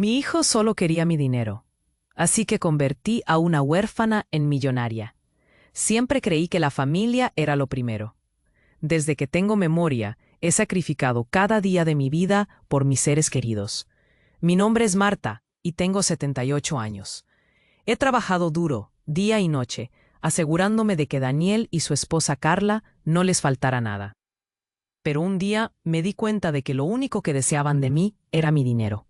Mi hijo solo quería mi dinero, así que convertí a una huérfana en millonaria. Siempre creí que la familia era lo primero. Desde que tengo memoria, he sacrificado cada día de mi vida por mis seres queridos. Mi nombre es Marta y tengo 78 años. He trabajado duro, día y noche, asegurándome de que Daniel y su esposa Carla no les faltara nada. Pero un día me di cuenta de que lo único que deseaban de mí era mi dinero.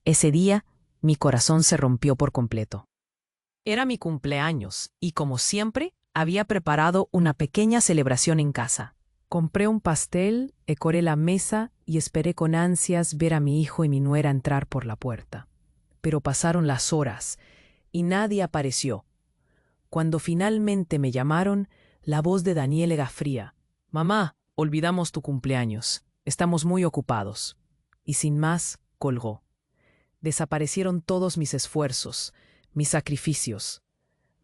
Ese día, mi corazón se rompió por completo. Era mi cumpleaños y, como siempre, había preparado una pequeña celebración en casa. Compré un pastel, decoré la mesa y esperé con ansias ver a mi hijo y mi nuera entrar por la puerta. Pero pasaron las horas y nadie apareció. Cuando finalmente me llamaron, la voz de Daniel era fría. «Mamá, olvidamos tu cumpleaños. Estamos muy ocupados». Y sin más, colgó. Desaparecieron todos mis esfuerzos, mis sacrificios.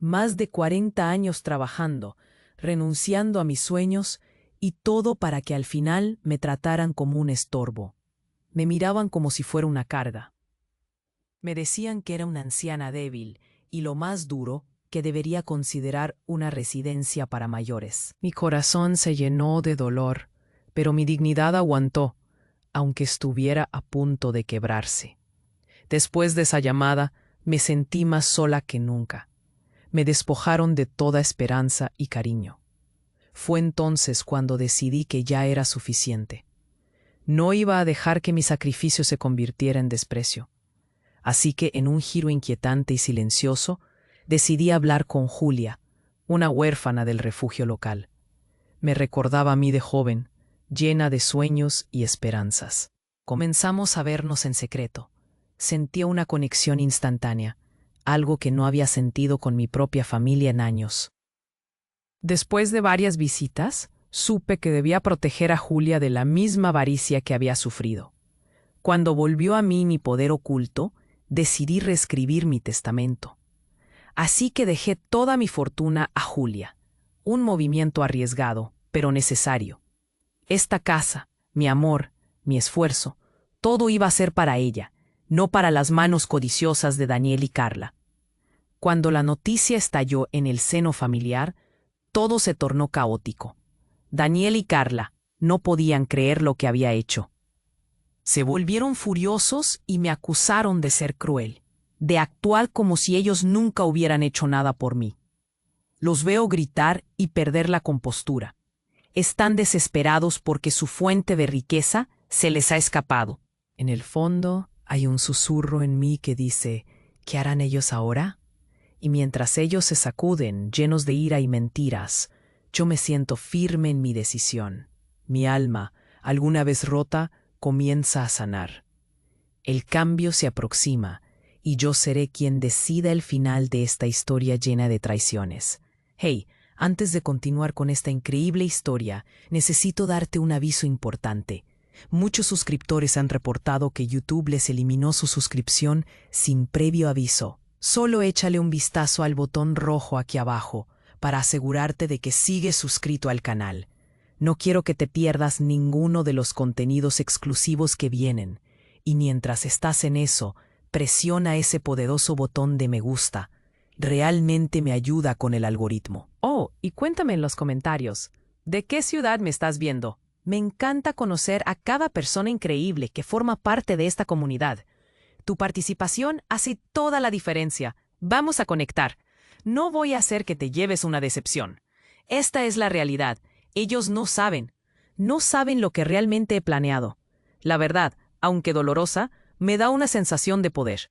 Más de 40 años trabajando, renunciando a mis sueños, y todo para que al final me trataran como un estorbo. Me miraban como si fuera una carga. Me decían que era una anciana débil y, lo más duro, que debería considerar una residencia para mayores. Mi corazón se llenó de dolor, pero mi dignidad aguantó, aunque estuviera a punto de quebrarse. Después de esa llamada, me sentí más sola que nunca. Me despojaron de toda esperanza y cariño. Fue entonces cuando decidí que ya era suficiente. No iba a dejar que mi sacrificio se convirtiera en desprecio. Así que, en un giro inquietante y silencioso, decidí hablar con Julia, una huérfana del refugio local. Me recordaba a mí de joven, llena de sueños y esperanzas. Comenzamos a vernos en secreto. Sentía una conexión instantánea, algo que no había sentido con mi propia familia en años. Después de varias visitas, supe que debía proteger a Julia de la misma avaricia que había sufrido. Cuando volvió a mí mi poder oculto, decidí reescribir mi testamento. Así que dejé toda mi fortuna a Julia. Un movimiento arriesgado, pero necesario. Esta casa, mi amor, mi esfuerzo, todo iba a ser para ella, no para las manos codiciosas de Daniel y Carla. Cuando la noticia estalló en el seno familiar, todo se tornó caótico. Daniel y Carla no podían creer lo que había hecho. Se volvieron furiosos y me acusaron de ser cruel, de actuar como si ellos nunca hubieran hecho nada por mí. Los veo gritar y perder la compostura. Están desesperados porque su fuente de riqueza se les ha escapado. En el fondo hay un susurro en mí que dice, ¿qué harán ellos ahora? Y mientras ellos se sacuden, llenos de ira y mentiras, yo me siento firme en mi decisión. Mi alma, alguna vez rota, comienza a sanar. El cambio se aproxima, y yo seré quien decida el final de esta historia llena de traiciones. Hey, antes de continuar con esta increíble historia, necesito darte un aviso importante. Muchos suscriptores han reportado que YouTube les eliminó su suscripción sin previo aviso. Solo échale un vistazo al botón rojo aquí abajo para asegurarte de que sigues suscrito al canal. No quiero que te pierdas ninguno de los contenidos exclusivos que vienen. Y mientras estás en eso, presiona ese poderoso botón de me gusta. Realmente me ayuda con el algoritmo. Oh, y cuéntame en los comentarios, ¿de qué ciudad me estás viendo? Me encanta conocer a cada persona increíble que forma parte de esta comunidad. Tu participación hace toda la diferencia. Vamos a conectar. No voy a hacer que te lleves una decepción. Esta es la realidad. Ellos no saben. No saben lo que realmente he planeado. La verdad, aunque dolorosa, me da una sensación de poder.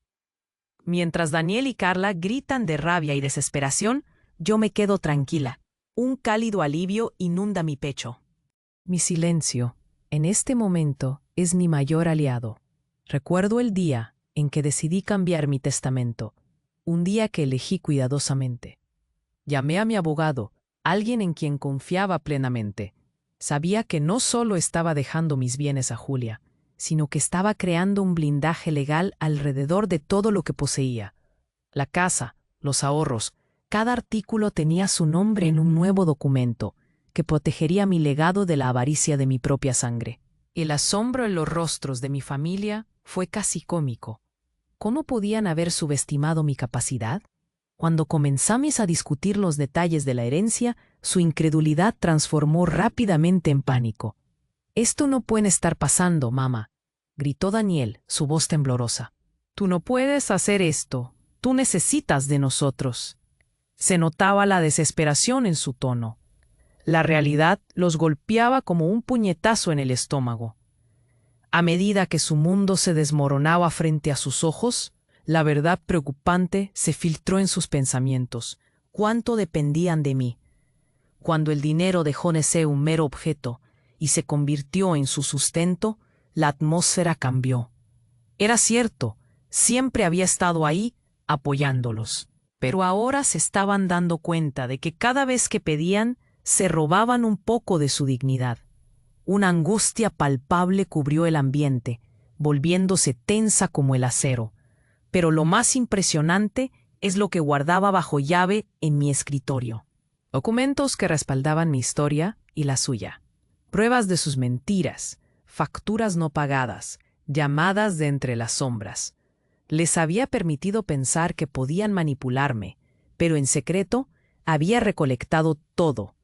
Mientras Daniel y Carla gritan de rabia y desesperación, yo me quedo tranquila. Un cálido alivio inunda mi pecho. Mi silencio, en este momento, es mi mayor aliado. Recuerdo el día en que decidí cambiar mi testamento, un día que elegí cuidadosamente. Llamé a mi abogado, alguien en quien confiaba plenamente. Sabía que no solo estaba dejando mis bienes a Julia, sino que estaba creando un blindaje legal alrededor de todo lo que poseía. La casa, los ahorros, cada artículo tenía su nombre en un nuevo documento que protegería mi legado de la avaricia de mi propia sangre. El asombro en los rostros de mi familia fue casi cómico. ¿Cómo podían haber subestimado mi capacidad? Cuando comenzamos a discutir los detalles de la herencia, su incredulidad transformó rápidamente en pánico. «Esto no puede estar pasando, mamá», gritó Daniel, su voz temblorosa. «Tú no puedes hacer esto. Tú necesitas de nosotros». Se notaba la desesperación en su tono. La realidad los golpeaba como un puñetazo en el estómago. A medida que su mundo se desmoronaba frente a sus ojos, la verdad preocupante se filtró en sus pensamientos. ¿Cuánto dependían de mí? Cuando el dinero dejó de ser un mero objeto y se convirtió en su sustento, la atmósfera cambió. Era cierto, siempre había estado ahí, apoyándolos. Pero ahora se estaban dando cuenta de que cada vez que pedían, se robaban un poco de su dignidad. Una angustia palpable cubrió el ambiente, volviéndose tensa como el acero. Pero lo más impresionante es lo que guardaba bajo llave en mi escritorio. Documentos que respaldaban mi historia y la suya. Pruebas de sus mentiras, facturas no pagadas, llamadas de entre las sombras. Les había permitido pensar que podían manipularme, pero en secreto había recolectado todo.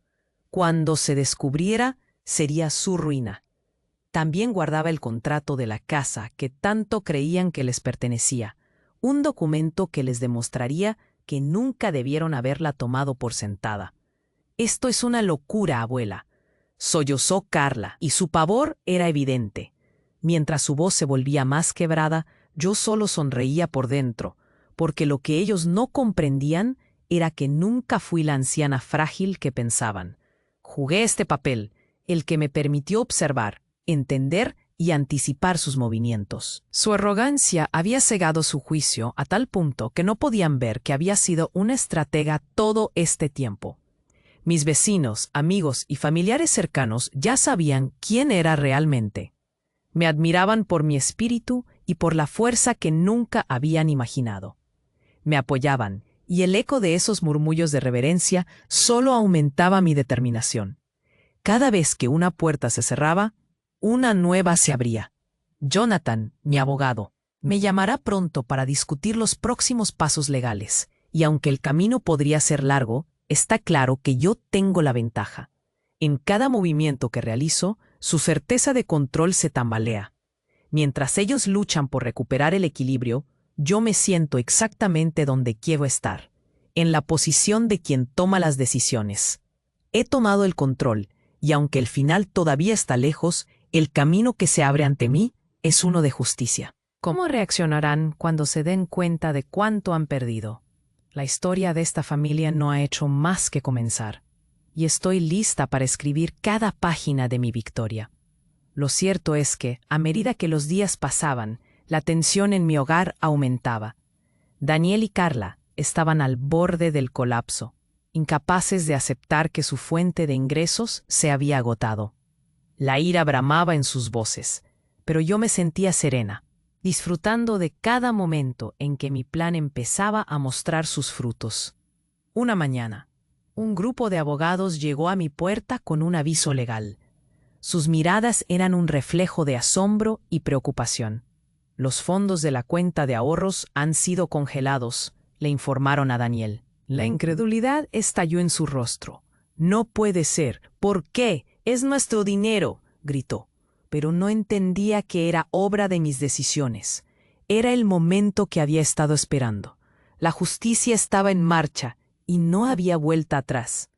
Cuando se descubriera, sería su ruina. También guardaba el contrato de la casa que tanto creían que les pertenecía, un documento que les demostraría que nunca debieron haberla tomado por sentada. «Esto es una locura, abuela», sollozó Carla, y su pavor era evidente. Mientras su voz se volvía más quebrada, yo solo sonreía por dentro, porque lo que ellos no comprendían era que nunca fui la anciana frágil que pensaban. Jugué este papel, el que me permitió observar, entender y anticipar sus movimientos. Su arrogancia había cegado su juicio a tal punto que no podían ver que había sido una estratega todo este tiempo. Mis vecinos, amigos y familiares cercanos ya sabían quién era realmente. Me admiraban por mi espíritu y por la fuerza que nunca habían imaginado. Me apoyaban, y el eco de esos murmullos de reverencia solo aumentaba mi determinación. Cada vez que una puerta se cerraba, una nueva se abría. Jonathan, mi abogado, me llamará pronto para discutir los próximos pasos legales, y aunque el camino podría ser largo, está claro que yo tengo la ventaja. En cada movimiento que realizo, su certeza de control se tambalea. Mientras ellos luchan por recuperar el equilibrio, yo me siento exactamente donde quiero estar, en la posición de quien toma las decisiones. He tomado el control, y aunque el final todavía está lejos, el camino que se abre ante mí es uno de justicia. ¿Cómo reaccionarán cuando se den cuenta de cuánto han perdido? La historia de esta familia no ha hecho más que comenzar, y estoy lista para escribir cada página de mi victoria. Lo cierto es que, a medida que los días pasaban, la tensión en mi hogar aumentaba. Daniel y Carla estaban al borde del colapso, incapaces de aceptar que su fuente de ingresos se había agotado. La ira bramaba en sus voces, pero yo me sentía serena, disfrutando de cada momento en que mi plan empezaba a mostrar sus frutos. Una mañana, un grupo de abogados llegó a mi puerta con un aviso legal. Sus miradas eran un reflejo de asombro y preocupación. «Los fondos de la cuenta de ahorros han sido congelados», le informaron a Daniel. La incredulidad estalló en su rostro. «No puede ser. ¿Por qué? Es nuestro dinero», gritó. Pero no entendía que era obra de mis decisiones. Era el momento que había estado esperando. La justicia estaba en marcha y no había vuelta atrás.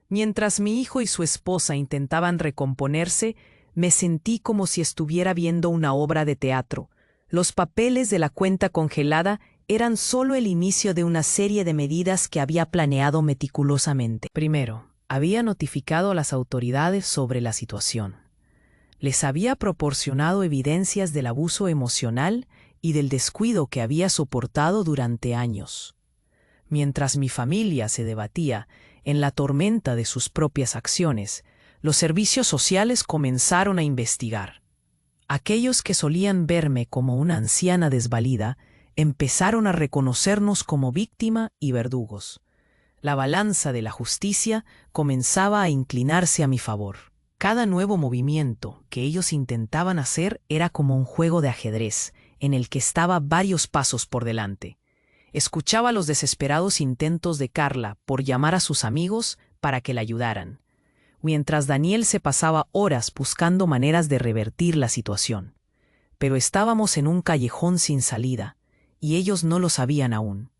Mientras mi hijo y su esposa intentaban recomponerse, me sentí como si estuviera viendo una obra de teatro. Los papeles de la cuenta congelada eran solo el inicio de una serie de medidas que había planeado meticulosamente. Primero, había notificado a las autoridades sobre la situación. Les había proporcionado evidencias del abuso emocional y del descuido que había soportado durante años. Mientras mi familia se debatía en la tormenta de sus propias acciones, los servicios sociales comenzaron a investigar. Aquellos que solían verme como una anciana desvalida empezaron a reconocernos como víctima y verdugos. La balanza de la justicia comenzaba a inclinarse a mi favor. Cada nuevo movimiento que ellos intentaban hacer era como un juego de ajedrez, en el que estaba varios pasos por delante. Escuchaba los desesperados intentos de Carla por llamar a sus amigos para que la ayudaran, mientras Daniel se pasaba horas buscando maneras de revertir la situación. Pero estábamos en un callejón sin salida, y ellos no lo sabían aún.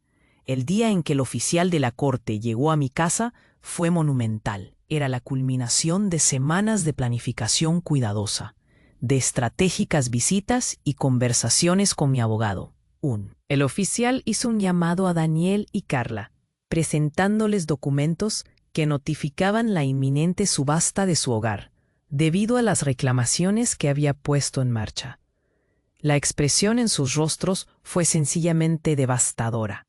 El día en que el oficial de la corte llegó a mi casa fue monumental. Era la culminación de semanas de planificación cuidadosa, de estratégicas visitas y conversaciones con mi abogado. El oficial hizo un llamado a Daniel y Carla, presentándoles documentos que notificaban la inminente subasta de su hogar, debido a las reclamaciones que había puesto en marcha. La expresión en sus rostros fue sencillamente devastadora.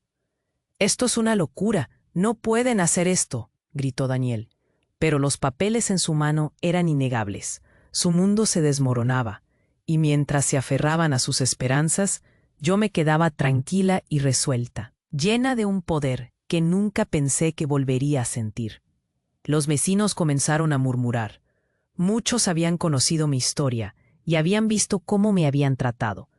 «Esto es una locura, no pueden hacer esto», gritó Daniel. Pero los papeles en su mano eran innegables. Su mundo se desmoronaba, y mientras se aferraban a sus esperanzas, yo me quedaba tranquila y resuelta, llena de un poder que nunca pensé que volvería a sentir. Los vecinos comenzaron a murmurar. Muchos habían conocido mi historia y habían visto cómo me habían tratado.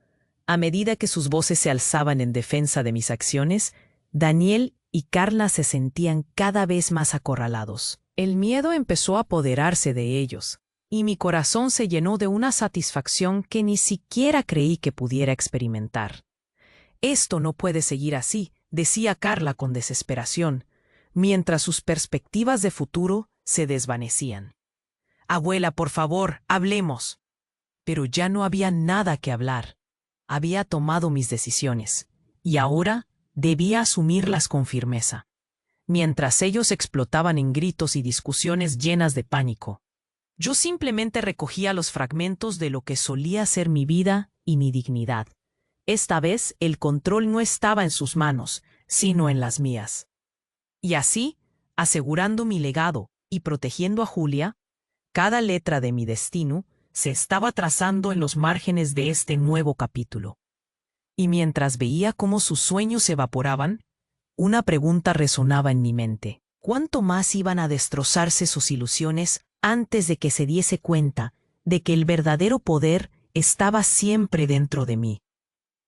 A medida que sus voces se alzaban en defensa de mis acciones, Daniel y Carla se sentían cada vez más acorralados. El miedo empezó a apoderarse de ellos, y mi corazón se llenó de una satisfacción que ni siquiera creí que pudiera experimentar. «Esto no puede seguir así», decía Carla con desesperación, mientras sus perspectivas de futuro se desvanecían. «Abuela, por favor, hablemos». Pero ya no había nada que hablar. Había tomado mis decisiones, y ahora debía asumirlas con firmeza. Mientras ellos explotaban en gritos y discusiones llenas de pánico, yo simplemente recogía los fragmentos de lo que solía ser mi vida y mi dignidad. Esta vez el control no estaba en sus manos, sino en las mías. Y así, asegurando mi legado y protegiendo a Julia, cada letra de mi destino se estaba trazando en los márgenes de este nuevo capítulo. Y mientras veía cómo sus sueños se evaporaban, una pregunta resonaba en mi mente. ¿Cuánto más iban a destrozarse sus ilusiones antes de que se diese cuenta de que el verdadero poder estaba siempre dentro de mí?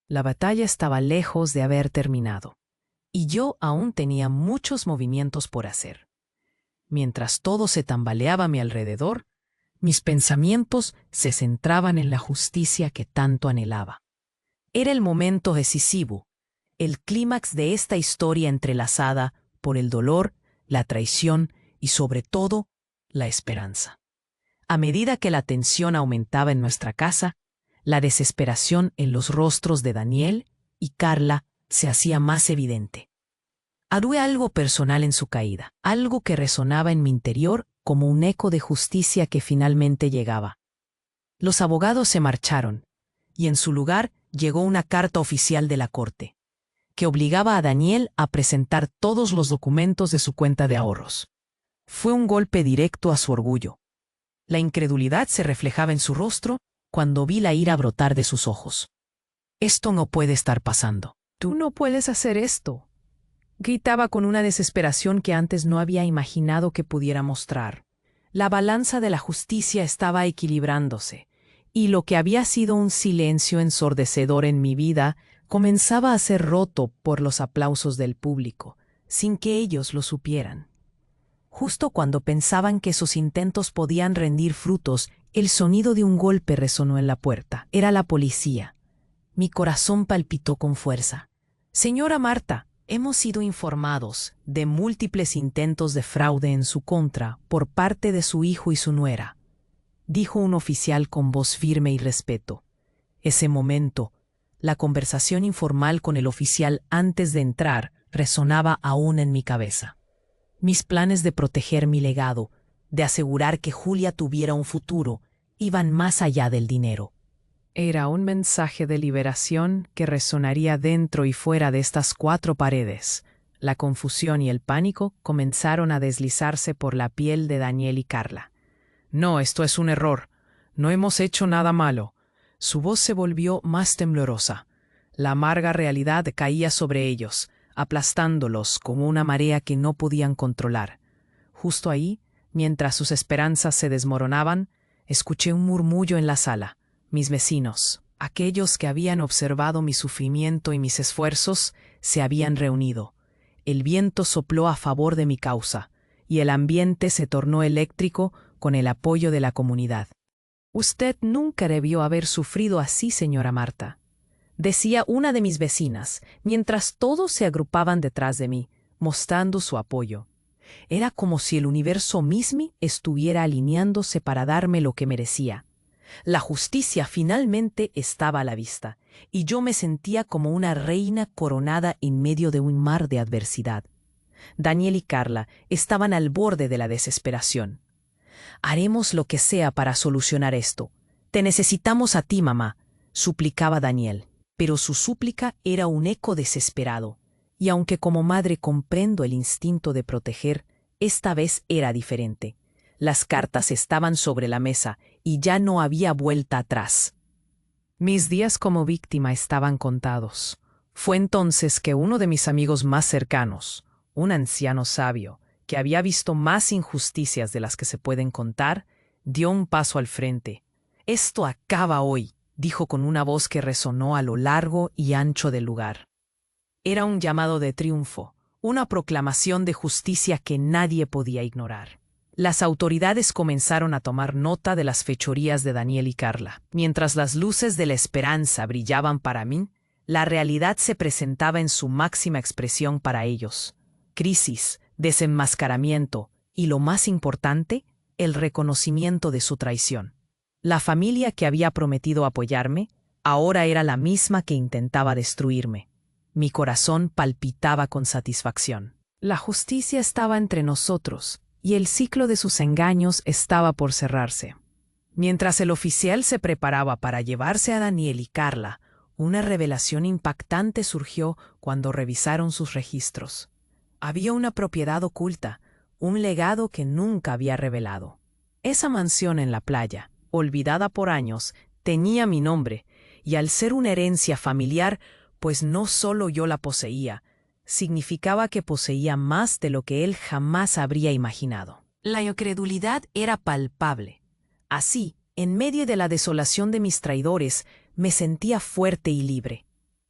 La batalla estaba lejos de haber terminado, y yo aún tenía muchos movimientos por hacer. Mientras todo se tambaleaba a mi alrededor, mis pensamientos se centraban en la justicia que tanto anhelaba. Era el momento decisivo, el clímax de esta historia entrelazada por el dolor, la traición y, sobre todo, la esperanza. A medida que la tensión aumentaba en nuestra casa, la desesperación en los rostros de Daniel y Carla se hacía más evidente. Había algo personal en su caída, algo que resonaba en mi interior como un eco de justicia que finalmente llegaba. Los abogados se marcharon, y en su lugar llegó una carta oficial de la corte, que obligaba a Daniel a presentar todos los documentos de su cuenta de ahorros. Fue un golpe directo a su orgullo. La incredulidad se reflejaba en su rostro cuando vi la ira brotar de sus ojos. «Esto no puede estar pasando». «Tú no puedes hacer esto», gritaba con una desesperación que antes no había imaginado que pudiera mostrar. La balanza de la justicia estaba equilibrándose, y lo que había sido un silencio ensordecedor en mi vida comenzaba a ser roto por los aplausos del público, sin que ellos lo supieran. Justo cuando pensaban que sus intentos podían rendir frutos, el sonido de un golpe resonó en la puerta. Era la policía. Mi corazón palpitó con fuerza. «Señora Marta, hemos sido informados de múltiples intentos de fraude en su contra por parte de su hijo y su nuera», dijo un oficial con voz firme y respeto. Ese momento, la conversación informal con el oficial antes de entrar resonaba aún en mi cabeza. Mis planes de proteger mi legado, de asegurar que Julia tuviera un futuro, iban más allá del dinero. Era un mensaje de liberación que resonaría dentro y fuera de estas 4 paredes. La confusión y el pánico comenzaron a deslizarse por la piel de Daniel y Carla. «No, esto es un error. No hemos hecho nada malo». Su voz se volvió más temblorosa. La amarga realidad caía sobre ellos, aplastándolos como una marea que no podían controlar. Justo ahí, mientras sus esperanzas se desmoronaban, escuché un murmullo en la sala. Mis vecinos, Aquellos que habían observado mi sufrimiento y mis esfuerzos se habían reunido. El viento sopló a favor de mi causa, y el ambiente se tornó eléctrico con el apoyo de la comunidad. «Usted nunca debió haber sufrido así, señora Marta», decía una de mis vecinas, mientras todos se agrupaban detrás de mí, mostrando su apoyo. Era como si el universo mismo estuviera alineándose para darme lo que merecía. La justicia finalmente estaba a la vista, y yo me sentía como una reina coronada en medio de un mar de adversidad. Daniel y Carla estaban al borde de la desesperación. «Haremos lo que sea para solucionar esto. Te necesitamos a ti, mamá», suplicaba Daniel. Pero su súplica era un eco desesperado, y aunque como madre comprendo el instinto de proteger, esta vez era diferente. Las cartas estaban sobre la mesa y ya no había vuelta atrás. Mis días como víctima estaban contados. Fue entonces que uno de mis amigos más cercanos, un anciano sabio, que había visto más injusticias de las que se pueden contar, dio un paso al frente. «Esto acaba hoy», dijo con una voz que resonó a lo largo y ancho del lugar. Era un llamado de triunfo, una proclamación de justicia que nadie podía ignorar. Las autoridades comenzaron a tomar nota de las fechorías de Daniel y Carla. Mientras las luces de la esperanza brillaban para mí, la realidad se presentaba en su máxima expresión para ellos. Crisis, desenmascaramiento y, lo más importante, el reconocimiento de su traición. La familia que había prometido apoyarme ahora era la misma que intentaba destruirme. Mi corazón palpitaba con satisfacción. La justicia estaba entre nosotros, y el ciclo de sus engaños estaba por cerrarse. Mientras el oficial se preparaba para llevarse a Daniel y Carla, una revelación impactante surgió cuando revisaron sus registros. Había una propiedad oculta, un legado que nunca había revelado. Esa mansión en la playa, olvidada por años, tenía mi nombre, y al ser una herencia familiar, pues no solo yo la poseía, significaba que poseía más de lo que él jamás habría imaginado. La incredulidad era palpable. Así, en medio de la desolación de mis traidores, me sentía fuerte y libre.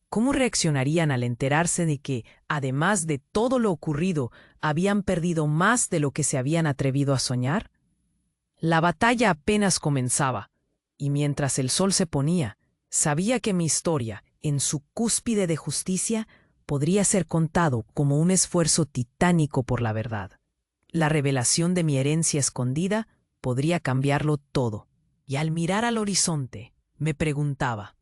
¿Cómo reaccionarían al enterarse de que, además de todo lo ocurrido, habían perdido más de lo que se habían atrevido a soñar? La batalla apenas comenzaba, y mientras el sol se ponía, sabía que mi historia, en su cúspide de justicia, podría ser contado como un esfuerzo titánico por la verdad. La revelación de mi herencia escondida podría cambiarlo todo, y al mirar al horizonte, me preguntaba,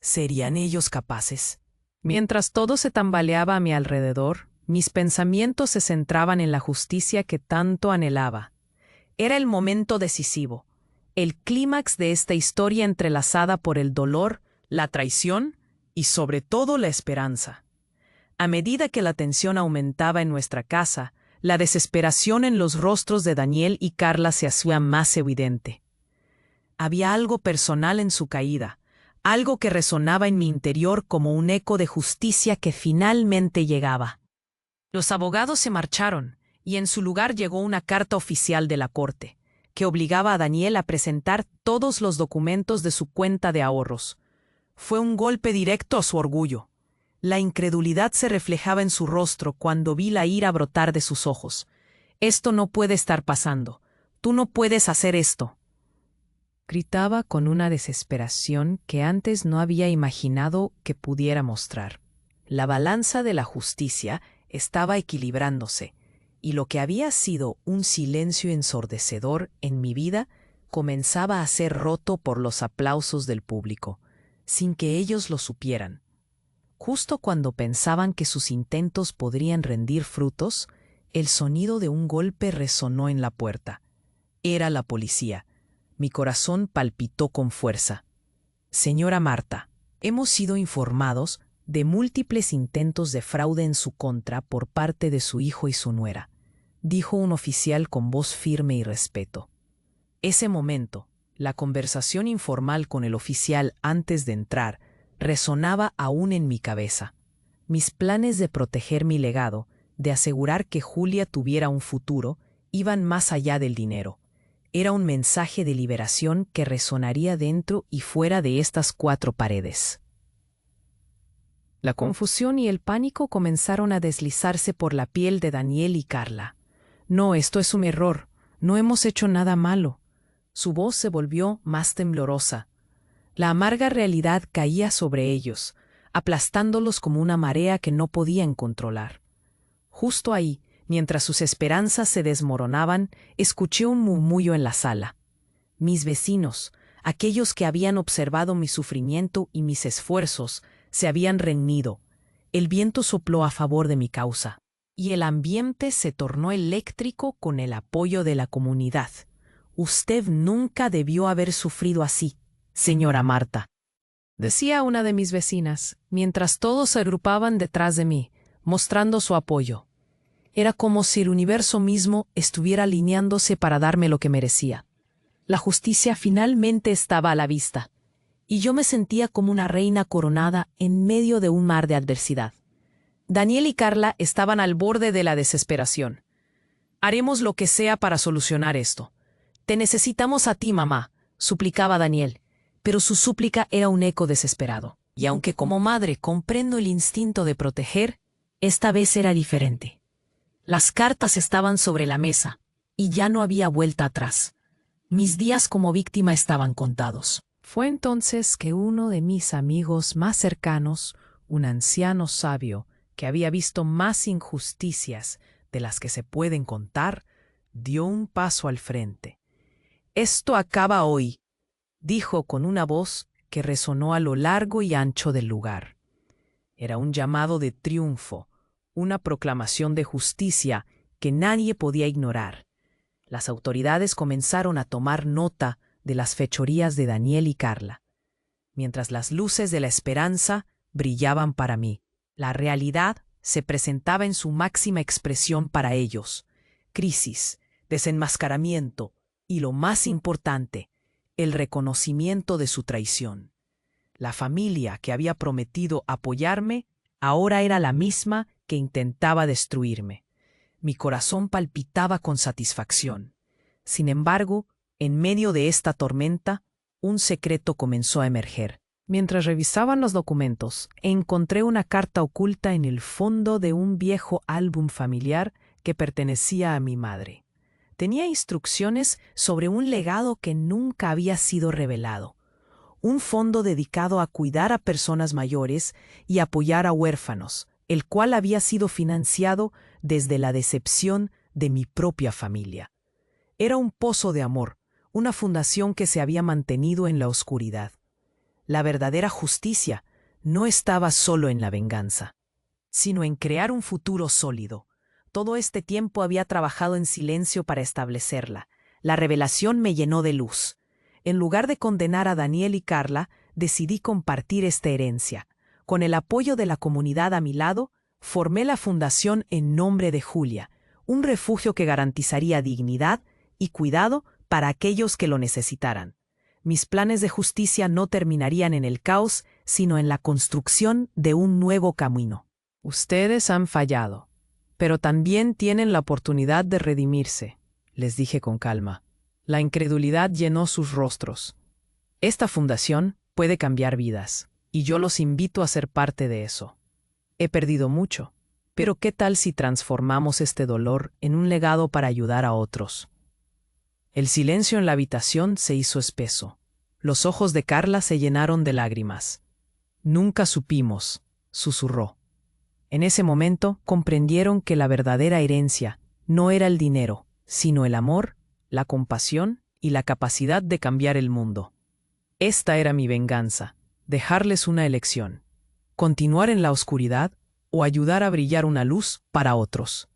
¿serían ellos capaces? Mientras todo se tambaleaba a mi alrededor, mis pensamientos se centraban en la justicia que tanto anhelaba. Era el momento decisivo, el clímax de esta historia entrelazada por el dolor, la traición y sobre todo la esperanza. A medida que la tensión aumentaba en nuestra casa, la desesperación en los rostros de Daniel y Carla se hacía más evidente. Había algo personal en su caída, algo que resonaba en mi interior como un eco de justicia que finalmente llegaba. Los abogados se marcharon, y en su lugar llegó una carta oficial de la corte, que obligaba a Daniel a presentar todos los documentos de su cuenta de ahorros. Fue un golpe directo a su orgullo. La incredulidad se reflejaba en su rostro cuando vi la ira brotar de sus ojos. «Esto no puede estar pasando. Tú no puedes hacer esto», gritaba con una desesperación que antes no había imaginado que pudiera mostrar. La balanza de la justicia estaba equilibrándose, y lo que había sido un silencio ensordecedor en mi vida comenzaba a ser roto por los aplausos del público, sin que ellos lo supieran. Justo cuando pensaban que sus intentos podrían rendir frutos, el sonido de un golpe resonó en la puerta. Era la policía. Mi corazón palpitó con fuerza. «Señora Marta, hemos sido informados de múltiples intentos de fraude en su contra por parte de su hijo y su nuera», dijo un oficial con voz firme y respeto. Ese momento, la conversación informal con el oficial antes de entrar, resonaba aún en mi cabeza. Mis planes de proteger mi legado, de asegurar que Julia tuviera un futuro, iban más allá del dinero. Era un mensaje de liberación que resonaría dentro y fuera de estas 4 paredes. La confusión y el pánico comenzaron a deslizarse por la piel de Daniel y Carla. No, esto es un error. No hemos hecho nada malo. Su voz se volvió más temblorosa. La amarga realidad caía sobre ellos, aplastándolos como una marea que no podían controlar. Justo ahí, mientras sus esperanzas se desmoronaban, escuché un murmullo en la sala. Mis vecinos, aquellos que habían observado mi sufrimiento y mis esfuerzos, se habían reunido. El viento sopló a favor de mi causa, y el ambiente se tornó eléctrico con el apoyo de la comunidad. Usted nunca debió haber sufrido así, señora Marta, decía una de mis vecinas, mientras todos se agrupaban detrás de mí, mostrando su apoyo. Era como si el universo mismo estuviera alineándose para darme lo que merecía. La justicia finalmente estaba a la vista, y yo me sentía como una reina coronada en medio de un mar de adversidad. Daniel y Carla estaban al borde de la desesperación. Haremos lo que sea para solucionar esto. Te necesitamos a ti, mamá, suplicaba Daniel, pero su súplica era un eco desesperado. Y aunque como madre comprendo el instinto de proteger, esta vez era diferente. Las cartas estaban sobre la mesa, y ya no había vuelta atrás. Mis días como víctima estaban contados. Fue entonces que uno de mis amigos más cercanos, un anciano sabio que había visto más injusticias de las que se pueden contar, dio un paso al frente. «Esto acaba hoy», dijo con una voz que resonó a lo largo y ancho del lugar. Era un llamado de triunfo, una proclamación de justicia que nadie podía ignorar. Las autoridades comenzaron a tomar nota de las fechorías de Daniel y Carla, mientras las luces de la esperanza brillaban para mí. La realidad se presentaba en su máxima expresión para ellos: crisis, desenmascaramiento y, lo más importante, el reconocimiento de su traición. La familia que había prometido apoyarme ahora era la misma que intentaba destruirme. Mi corazón palpitaba con satisfacción. Sin embargo, en medio de esta tormenta, un secreto comenzó a emerger. Mientras revisaban los documentos, encontré una carta oculta en el fondo de un viejo álbum familiar que pertenecía a mi madre. Tenía instrucciones sobre un legado que nunca había sido revelado, un fondo dedicado a cuidar a personas mayores y apoyar a huérfanos, el cual había sido financiado desde la decepción de mi propia familia. Era un pozo de amor, una fundación que se había mantenido en la oscuridad. La verdadera justicia no estaba solo en la venganza, sino en crear un futuro sólido. Todo este tiempo había trabajado en silencio para establecerla. La revelación me llenó de luz. En lugar de condenar a Daniel y Carla, decidí compartir esta herencia. Con el apoyo de la comunidad a mi lado, formé la fundación en nombre de Julia, un refugio que garantizaría dignidad y cuidado para aquellos que lo necesitaran. Mis planes de justicia no terminarían en el caos, sino en la construcción de un nuevo camino. Ustedes han fallado, pero también tienen la oportunidad de redimirse, les dije con calma. La incredulidad llenó sus rostros. Esta fundación puede cambiar vidas, y yo los invito a ser parte de eso. He perdido mucho, pero ¿qué tal si transformamos este dolor en un legado para ayudar a otros? El silencio en la habitación se hizo espeso. Los ojos de Carla se llenaron de lágrimas. «Nunca supimos», susurró. En ese momento comprendieron que la verdadera herencia no era el dinero, sino el amor, la compasión y la capacidad de cambiar el mundo. Esta era mi venganza, dejarles una elección: continuar en la oscuridad o ayudar a brillar una luz para otros.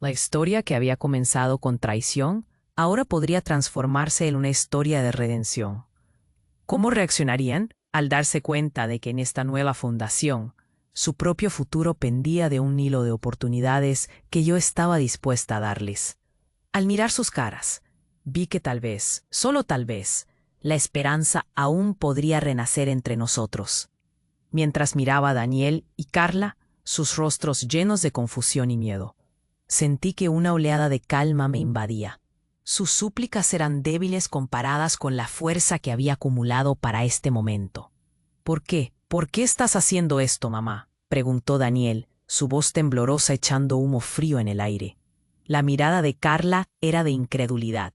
La historia que había comenzado con traición ahora podría transformarse en una historia de redención. ¿Cómo reaccionarían al darse cuenta de que en esta nueva fundación su propio futuro pendía de un hilo de oportunidades que yo estaba dispuesta a darles? Al mirar sus caras, vi que tal vez, solo tal vez, la esperanza aún podría renacer entre nosotros. Mientras miraba a Daniel y Carla, sus rostros llenos de confusión y miedo, sentí que una oleada de calma me invadía. Sus súplicas eran débiles comparadas con la fuerza que había acumulado para este momento. ¿Por qué? ¿Por qué estás haciendo esto, mamá?, preguntó Daniel, su voz temblorosa echando humo frío en el aire. La mirada de Carla era de incredulidad,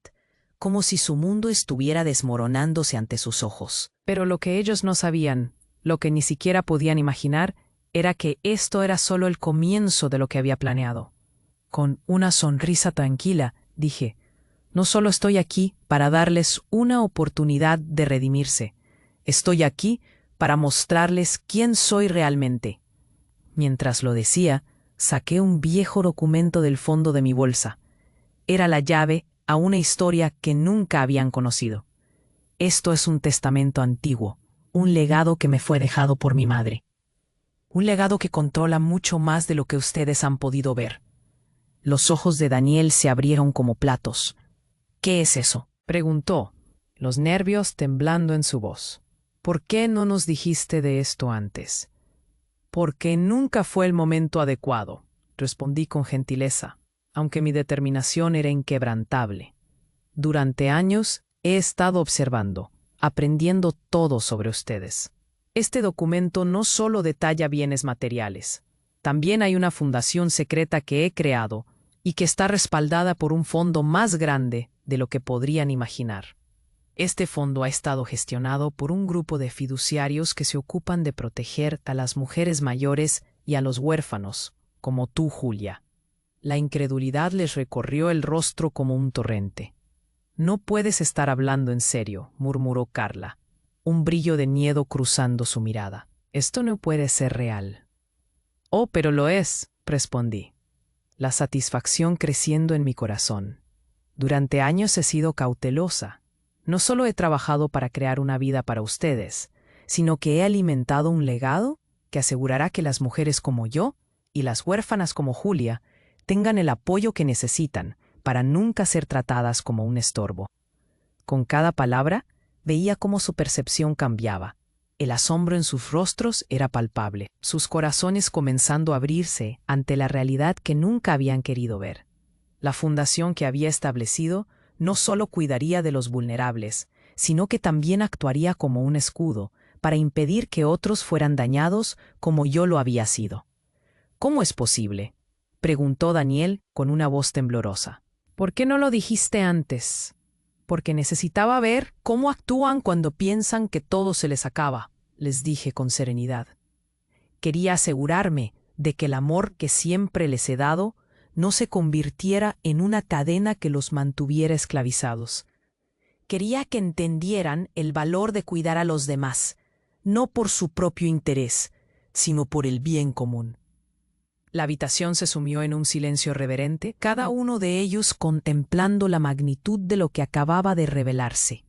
como si su mundo estuviera desmoronándose ante sus ojos. Pero lo que ellos no sabían, lo que ni siquiera podían imaginar, era que esto era solo el comienzo de lo que había planeado. Con una sonrisa tranquila, dije: no solo estoy aquí para darles una oportunidad de redimirse, estoy aquí para mostrarles quién soy realmente. Mientras lo decía, saqué un viejo documento del fondo de mi bolsa. Era la llave a una historia que nunca habían conocido. Esto es un testamento antiguo, un legado que me fue dejado por mi madre. Un legado que controla mucho más de lo que ustedes han podido ver. Los ojos de Daniel se abrieron como platos. ¿Qué es eso?, preguntó, los nervios temblando en su voz. ¿Por qué no nos dijiste de esto antes? Porque nunca fue el momento adecuado, respondí con gentileza, aunque mi determinación era inquebrantable. Durante años he estado observando, aprendiendo todo sobre ustedes. Este documento no solo detalla bienes materiales, también hay una fundación secreta que he creado y que está respaldada por un fondo más grande de lo que podrían imaginar. Este fondo ha estado gestionado por un grupo de fiduciarios que se ocupan de proteger a las mujeres mayores y a los huérfanos, como tú, Julia. La incredulidad les recorrió el rostro como un torrente. No puedes estar hablando en serio, murmuró Carla, un brillo de miedo cruzando su mirada. Esto no puede ser real. Oh, pero lo es, respondí, la satisfacción creciendo en mi corazón. Durante años he sido cautelosa. No solo he trabajado para crear una vida para ustedes, sino que he alimentado un legado que asegurará que las mujeres como yo y las huérfanas como Julia tengan el apoyo que necesitan para nunca ser tratadas como un estorbo. Con cada palabra veía cómo su percepción cambiaba. El asombro en sus rostros era palpable, sus corazones comenzando a abrirse ante la realidad que nunca habían querido ver. La fundación que había establecido no solo cuidaría de los vulnerables, sino que también actuaría como un escudo para impedir que otros fueran dañados como yo lo había sido. ¿Cómo es posible?, preguntó Daniel con una voz temblorosa. ¿Por qué no lo dijiste antes? Porque necesitaba ver cómo actúan cuando piensan que todo se les acaba, les dije con serenidad. Quería asegurarme de que el amor que siempre les he dado no se convirtiera en una cadena que los mantuviera esclavizados. Quería que entendieran el valor de cuidar a los demás, no por su propio interés, sino por el bien común. La habitación se sumió en un silencio reverente, cada uno de ellos contemplando la magnitud de lo que acababa de revelarse.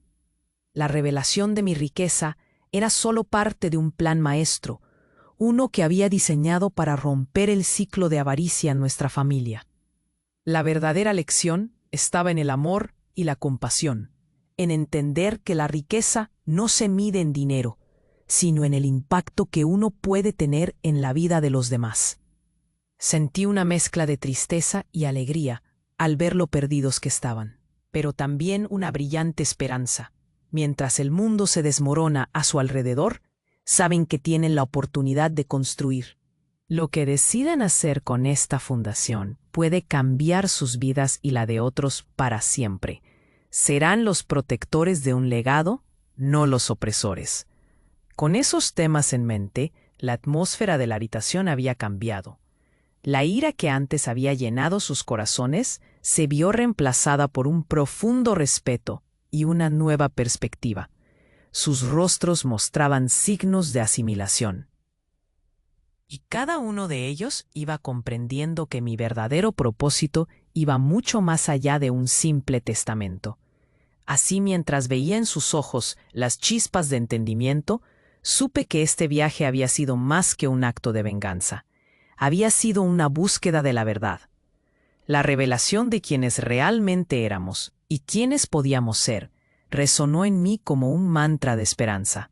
La revelación de mi riqueza era solo parte de un plan maestro, uno que había diseñado para romper el ciclo de avaricia en nuestra familia. La verdadera lección estaba en el amor y la compasión, en entender que la riqueza no se mide en dinero, sino en el impacto que uno puede tener en la vida de los demás. Sentí una mezcla de tristeza y alegría al ver lo perdidos que estaban, pero también una brillante esperanza. Mientras el mundo se desmorona a su alrededor, saben que tienen la oportunidad de construir. Lo que decidan hacer con esta fundación puede cambiar sus vidas y la de otros para siempre. Serán los protectores de un legado, no los opresores. Con esos temas en mente, la atmósfera de la habitación había cambiado. La ira que antes había llenado sus corazones se vio reemplazada por un profundo respeto y una nueva perspectiva. Sus rostros mostraban signos de asimilación. Y cada uno de ellos iba comprendiendo que mi verdadero propósito iba mucho más allá de un simple testamento. Así, mientras veía en sus ojos las chispas de entendimiento, supe que este viaje había sido más que un acto de venganza. Había sido una búsqueda de la verdad. La revelación de quienes realmente éramos y quiénes podíamos ser resonó en mí como un mantra de esperanza.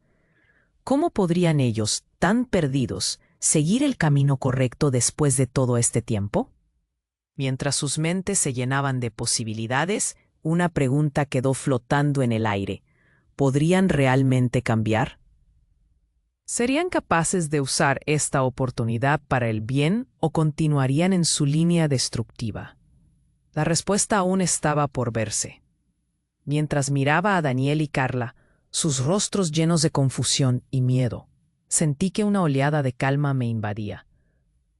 ¿Cómo podrían ellos, tan perdidos, seguir el camino correcto después de todo este tiempo? Mientras sus mentes se llenaban de posibilidades, Una pregunta quedó flotando en el aire. ¿Podrían realmente cambiar? ¿Serían capaces de usar esta oportunidad para el bien o continuarían en su línea destructiva? La respuesta aún estaba por verse. Mientras miraba a Daniel y Carla, sus rostros llenos de confusión y miedo, sentí que una oleada de calma me invadía.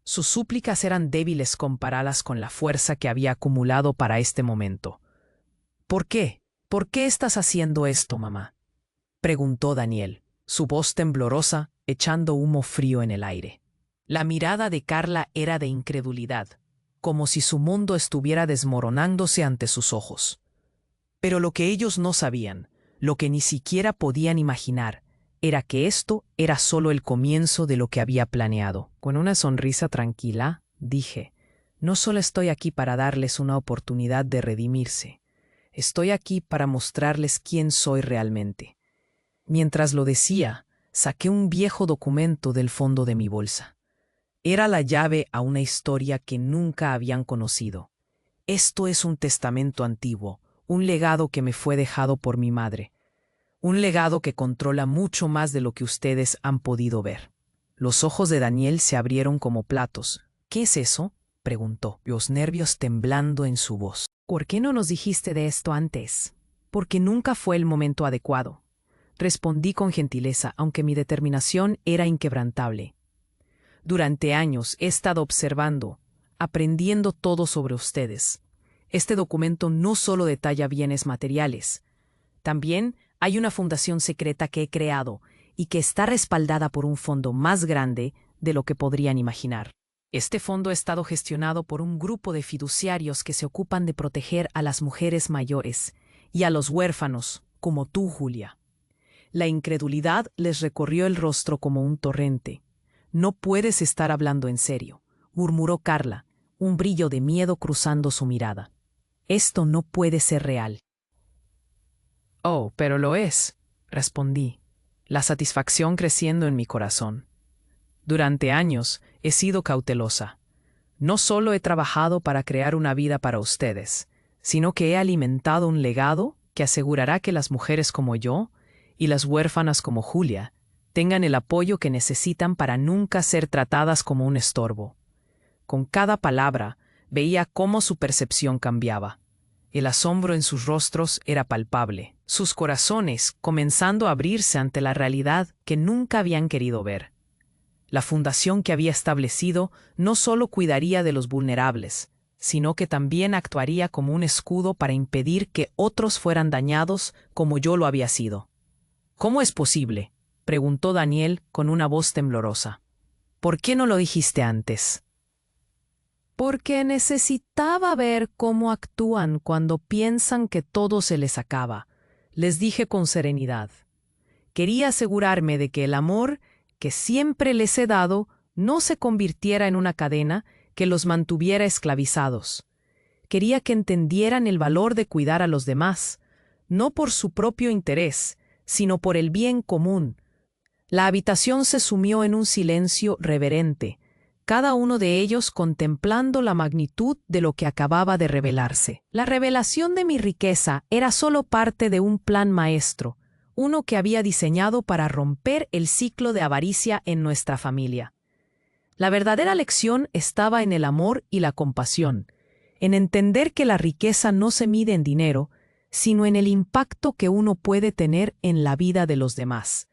Sus súplicas eran débiles comparadas con la fuerza que había acumulado para este momento. ¿Por qué? ¿Por qué estás haciendo esto, mamá?, preguntó Daniel, su voz temblorosa, echando humo frío en el aire. La mirada de Carla era de incredulidad, como si su mundo estuviera desmoronándose ante sus ojos. Pero lo que ellos no sabían, lo que ni siquiera podían imaginar, era que esto era solo el comienzo de lo que había planeado. Con una sonrisa tranquila, dije, no solo estoy aquí para darles una oportunidad de redimirse, estoy aquí para mostrarles quién soy realmente. Mientras lo decía, saqué un viejo documento del fondo de mi bolsa. Era la llave a una historia que nunca habían conocido. Esto es un testamento antiguo, un legado que me fue dejado por mi madre. Un legado que controla mucho más de lo que ustedes han podido ver. Los ojos de Daniel se abrieron como platos. ¿Qué es eso?, preguntó, los nervios temblando en su voz. ¿Por qué no nos dijiste de esto antes? Porque nunca fue el momento adecuado. Respondí con gentileza, aunque mi determinación era inquebrantable. Durante años he estado observando, aprendiendo todo sobre ustedes. Este documento no solo detalla bienes materiales. También hay una fundación secreta que he creado y que está respaldada por un fondo más grande de lo que podrían imaginar. Este fondo ha estado gestionado por un grupo de fiduciarios que se ocupan de proteger a las mujeres mayores y a los huérfanos, como tú, Julia. La incredulidad les recorrió el rostro como un torrente. No puedes estar hablando en serio, murmuró Carla, un brillo de miedo cruzando su mirada. Esto no puede ser real. Oh, pero lo es, respondí, la satisfacción creciendo en mi corazón. Durante años he sido cautelosa. No solo he trabajado para crear una vida para ustedes, sino que he alimentado un legado que asegurará que las mujeres como yo y las huérfanas como Julia tengan el apoyo que necesitan para nunca ser tratadas como un estorbo. Con cada palabra veía cómo su percepción cambiaba. El asombro en sus rostros era palpable, sus corazones comenzando a abrirse ante la realidad que nunca habían querido ver. La fundación que había establecido no solo cuidaría de los vulnerables, sino que también actuaría como un escudo para impedir que otros fueran dañados como yo lo había sido. ¿Cómo es posible?, preguntó Daniel con una voz temblorosa. ¿Por qué no lo dijiste antes? Porque necesitaba ver cómo actúan cuando piensan que todo se les acaba, les dije con serenidad. Quería asegurarme de que el amor que siempre les he dado no se convirtiera en una cadena que los mantuviera esclavizados. Quería que entendieran el valor de cuidar a los demás, no por su propio interés, sino por el bien común. La habitación se sumió en un silencio reverente, cada uno de ellos contemplando la magnitud de lo que acababa de revelarse. La revelación de mi riqueza era solo parte de un plan maestro, uno que había diseñado para romper el ciclo de avaricia en nuestra familia. La verdadera lección estaba en el amor y la compasión, en entender que la riqueza no se mide en dinero, sino en el impacto que uno puede tener en la vida de los demás.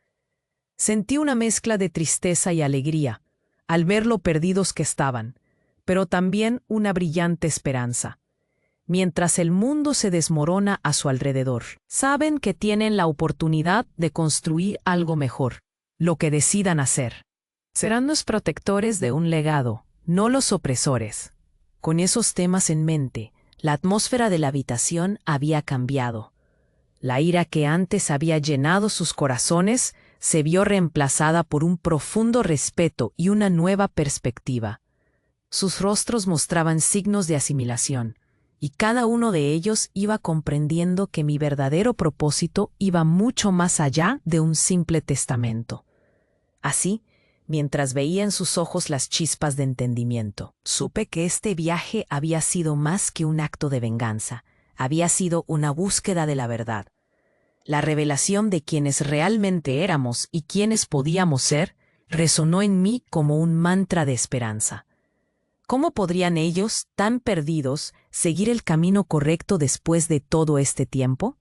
Sentí una mezcla de tristeza y alegría al ver lo perdidos que estaban, pero también una brillante esperanza. Mientras el mundo se desmorona a su alrededor, saben que tienen la oportunidad de construir algo mejor, lo que decidan hacer. Serán los protectores de un legado, no los opresores. Con esos temas en mente, la atmósfera de la habitación había cambiado. La ira que antes había llenado sus corazones se vio reemplazada por un profundo respeto y una nueva perspectiva. Sus rostros mostraban signos de asimilación, y cada uno de ellos iba comprendiendo que mi verdadero propósito iba mucho más allá de un simple testamento. Así, mientras veía en sus ojos las chispas de entendimiento, supe que este viaje había sido más que un acto de venganza, había sido una búsqueda de la verdad. La revelación de quiénes realmente éramos y quiénes podíamos ser resonó en mí como un mantra de esperanza. ¿Cómo podrían ellos, tan perdidos, seguir el camino correcto después de todo este tiempo?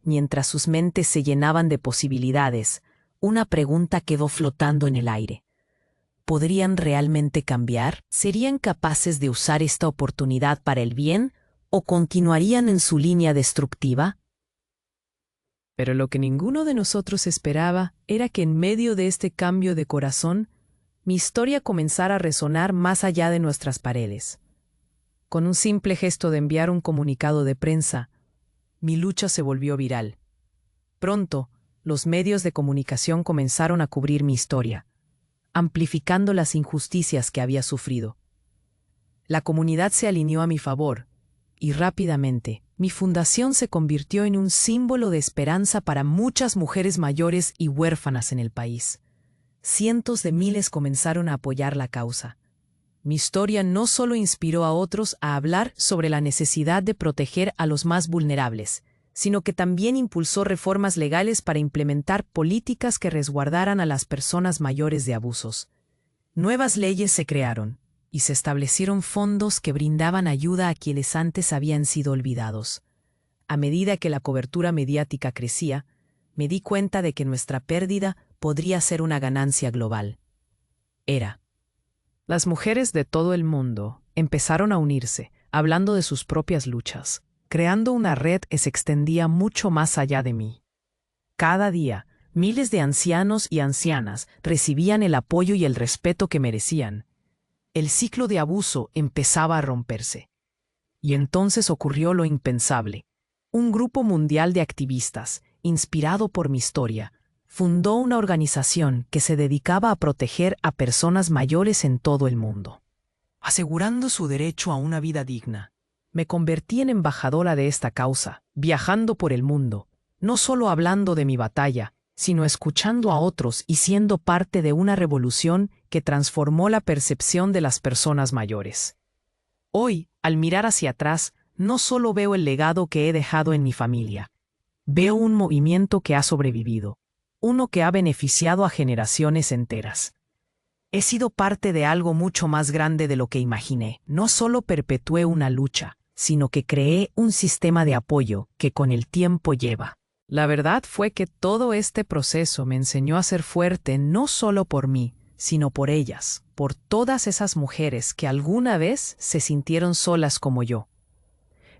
Mientras sus mentes se llenaban de posibilidades, una pregunta quedó flotando en el aire. ¿Podrían realmente cambiar? ¿Serían capaces de usar esta oportunidad para el bien o continuarían en su línea destructiva? Pero lo que ninguno de nosotros esperaba era que en medio de este cambio de corazón, mi historia comenzara a resonar más allá de nuestras paredes. Con un simple gesto de enviar un comunicado de prensa, mi lucha se volvió viral. Pronto, los medios de comunicación comenzaron a cubrir mi historia, amplificando las injusticias que había sufrido. La comunidad se alineó a mi favor, y rápidamente, mi fundación se convirtió en un símbolo de esperanza para muchas mujeres mayores y huérfanas en el país. Cientos de miles comenzaron a apoyar la causa. Mi historia no solo inspiró a otros a hablar sobre la necesidad de proteger a los más vulnerables, sino que también impulsó reformas legales para implementar políticas que resguardaran a las personas mayores de abusos. Nuevas leyes se crearon, y se establecieron fondos que brindaban ayuda a quienes antes habían sido olvidados. A medida que la cobertura mediática crecía, me di cuenta de que nuestra pérdida podría ser una ganancia global. Las mujeres de todo el mundo empezaron a unirse, hablando de sus propias luchas, creando una red que se extendía mucho más allá de mí. Cada día, miles de ancianos y ancianas recibían el apoyo y el respeto que merecían. El ciclo de abuso empezaba a romperse. Y entonces ocurrió lo impensable. Un grupo mundial de activistas, inspirado por mi historia, fundó una organización que se dedicaba a proteger a personas mayores en todo el mundo, asegurando su derecho a una vida digna. Me convertí en embajadora de esta causa, viajando por el mundo, no solo hablando de mi batalla, sino escuchando a otros y siendo parte de una revolución que transformó la percepción de las personas mayores. Hoy, al mirar hacia atrás, no solo veo el legado que he dejado en mi familia. Veo un movimiento que ha sobrevivido, uno que ha beneficiado a generaciones enteras. He sido parte de algo mucho más grande de lo que imaginé. No solo perpetué una lucha, sino que creé un sistema de apoyo que con el tiempo lleva. La verdad fue que todo este proceso me enseñó a ser fuerte no solo por mí, sino por ellas, por todas esas mujeres que alguna vez se sintieron solas como yo.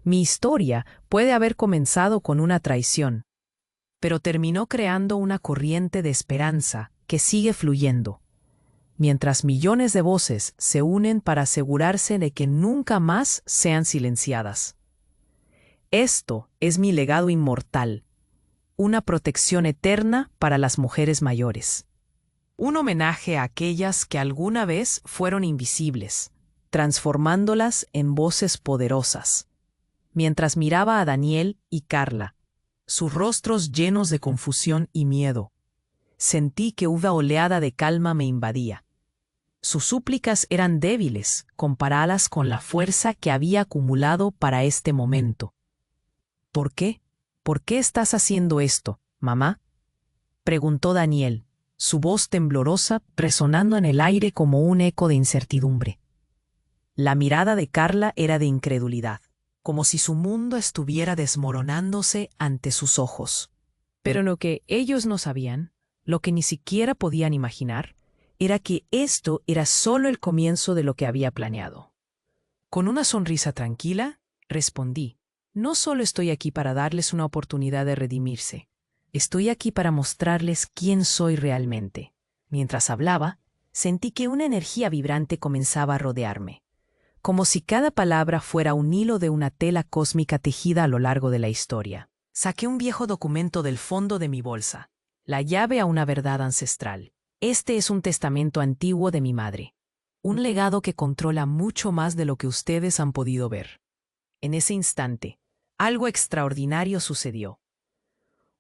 Mi historia puede haber comenzado con una traición, pero terminó creando una corriente de esperanza que sigue fluyendo, mientras millones de voces se unen para asegurarse de que nunca más sean silenciadas. Esto es mi legado inmortal, una protección eterna para las mujeres mayores. Un homenaje a aquellas que alguna vez fueron invisibles, transformándolas en voces poderosas. Mientras miraba a Daniel y Carla, sus rostros llenos de confusión y miedo, sentí que una oleada de calma me invadía. Sus súplicas eran débiles comparadas con la fuerza que había acumulado para este momento. ¿Por qué? ¿Por qué estás haciendo esto, mamá?, preguntó Daniel, su voz temblorosa resonando en el aire como un eco de incertidumbre. La mirada de Carla era de incredulidad, como si su mundo estuviera desmoronándose ante sus ojos. Pero lo que ellos no sabían, lo que ni siquiera podían imaginar, era que esto era solo el comienzo de lo que había planeado. Con una sonrisa tranquila, respondí: no solo estoy aquí para darles una oportunidad de redimirse, estoy aquí para mostrarles quién soy realmente. Mientras hablaba, sentí que una energía vibrante comenzaba a rodearme, como si cada palabra fuera un hilo de una tela cósmica tejida a lo largo de la historia. Saqué un viejo documento del fondo de mi bolsa, la llave a una verdad ancestral. Este es un testamento antiguo de mi madre, un legado que controla mucho más de lo que ustedes han podido ver. En ese instante, algo extraordinario sucedió.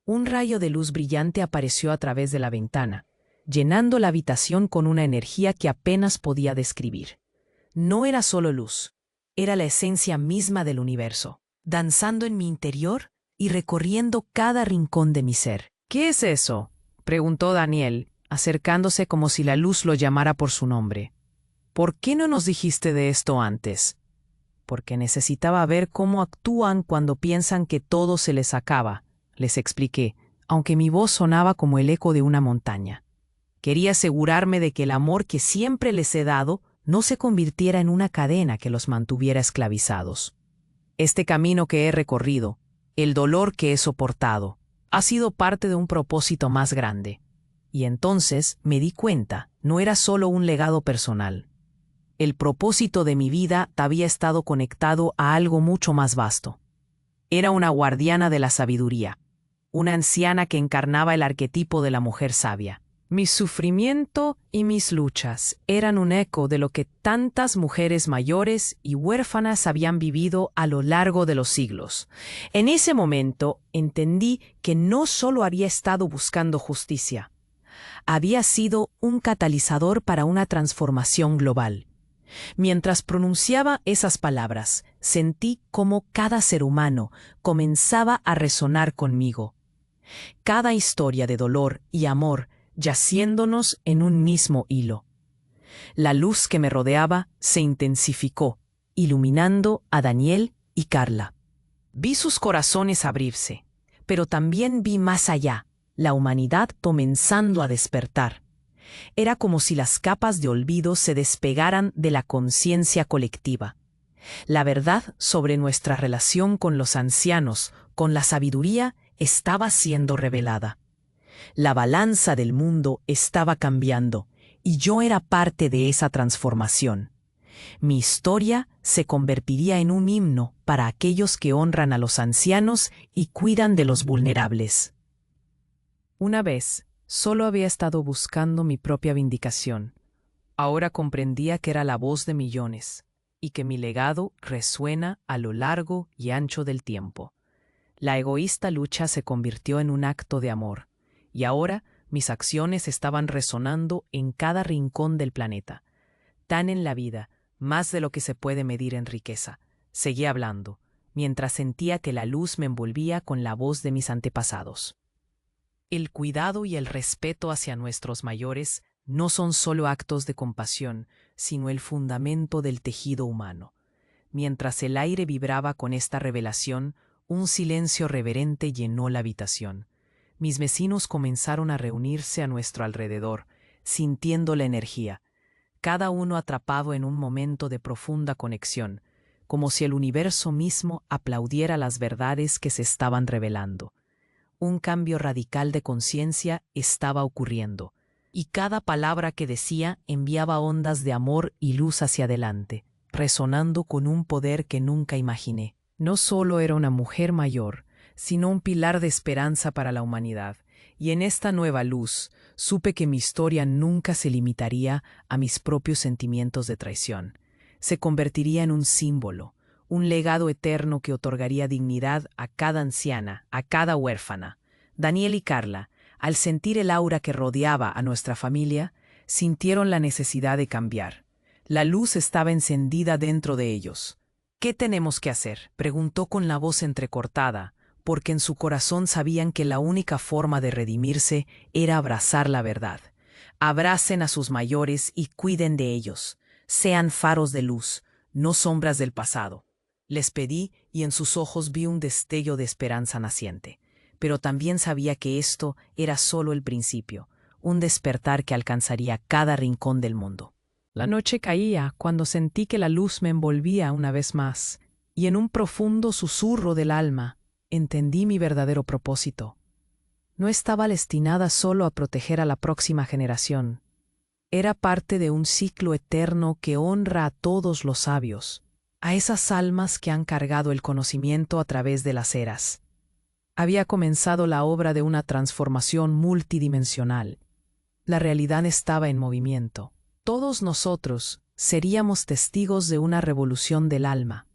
Un rayo de luz brillante apareció a través de la ventana, llenando la habitación con una energía que apenas podía describir. No era solo luz, era la esencia misma del universo. danzando en mi interior y recorriendo cada rincón de mi ser. ¿Qué es eso?, preguntó Daniel, acercándose como si la luz lo llamara por su nombre. ¿Por qué no nos dijiste de esto antes? Porque necesitaba ver cómo actúan cuando piensan que todo se les acaba, les expliqué, aunque mi voz sonaba como el eco de una montaña. Quería asegurarme de que el amor que siempre les he dado no se convirtiera en una cadena que los mantuviera esclavizados. Este camino que he recorrido, el dolor que he soportado, ha sido parte de un propósito más grande. Y entonces me di cuenta, no era solo un legado personal. El propósito de mi vida había estado conectado a algo mucho más vasto. Era una guardiana de la sabiduría, una anciana que encarnaba el arquetipo de la mujer sabia. Mi sufrimiento y mis luchas eran un eco de lo que tantas mujeres mayores y huérfanas habían vivido a lo largo de los siglos. En ese momento entendí que no solo había estado buscando justicia, había sido un catalizador para una transformación global. Mientras pronunciaba esas palabras, sentí cómo cada ser humano comenzaba a resonar conmigo. Cada historia de dolor y amor yaciéndonos en un mismo hilo. La luz que me rodeaba se intensificó, iluminando a Daniel y Carla. Vi sus corazones abrirse, pero también vi más allá, la humanidad comenzando a despertar. Era como si las capas de olvido se despegaran de la conciencia colectiva. La verdad sobre nuestra relación con los ancianos, con la sabiduría, estaba siendo revelada. La balanza del mundo estaba cambiando, y yo era parte de esa transformación. Mi historia se convertiría en un himno para aquellos que honran a los ancianos y cuidan de los vulnerables. Una vez, solo había estado buscando mi propia vindicación. Ahora comprendía que era la voz de millones, y que mi legado resuena a lo largo y ancho del tiempo. La egoísta lucha se convirtió en un acto de amor, y ahora mis acciones estaban resonando en cada rincón del planeta. Tan en la vida, más de lo que se puede medir en riqueza. Seguí hablando, mientras sentía que la luz me envolvía con la voz de mis antepasados. El cuidado y el respeto hacia nuestros mayores no son solo actos de compasión, sino el fundamento del tejido humano. Mientras el aire vibraba con esta revelación, un silencio reverente llenó la habitación. Mis vecinos comenzaron a reunirse a nuestro alrededor, sintiendo la energía, cada uno atrapado en un momento de profunda conexión, como si el universo mismo aplaudiera las verdades que se estaban revelando. Un cambio radical de conciencia estaba ocurriendo, y cada palabra que decía enviaba ondas de amor y luz hacia adelante, resonando con un poder que nunca imaginé. No solo era una mujer mayor, sino un pilar de esperanza para la humanidad, y en esta nueva luz supe que mi historia nunca se limitaría a mis propios sentimientos de traición. Se convertiría en un símbolo, un legado eterno que otorgaría dignidad a cada anciana, a cada huérfana. Daniel y Carla, al sentir el aura que rodeaba a nuestra familia, sintieron la necesidad de cambiar. La luz estaba encendida dentro de ellos. ¿Qué tenemos que hacer?, preguntó con la voz entrecortada, porque en su corazón sabían que la única forma de redimirse era abrazar la verdad. Abracen a sus mayores y cuiden de ellos. Sean faros de luz, no sombras del pasado. Les pedí y en sus ojos vi un destello de esperanza naciente. Pero también sabía que esto era solo el principio, un despertar que alcanzaría cada rincón del mundo. La noche caía cuando sentí que la luz me envolvía una vez más, y en un profundo susurro del alma, entendí mi verdadero propósito. No estaba destinada solo a proteger a la próxima generación. Era parte de un ciclo eterno que honra a todos los sabios, a esas almas que han cargado el conocimiento a través de las eras. Había comenzado la obra de una transformación multidimensional. La realidad estaba en movimiento. Todos nosotros seríamos testigos de una revolución del alma.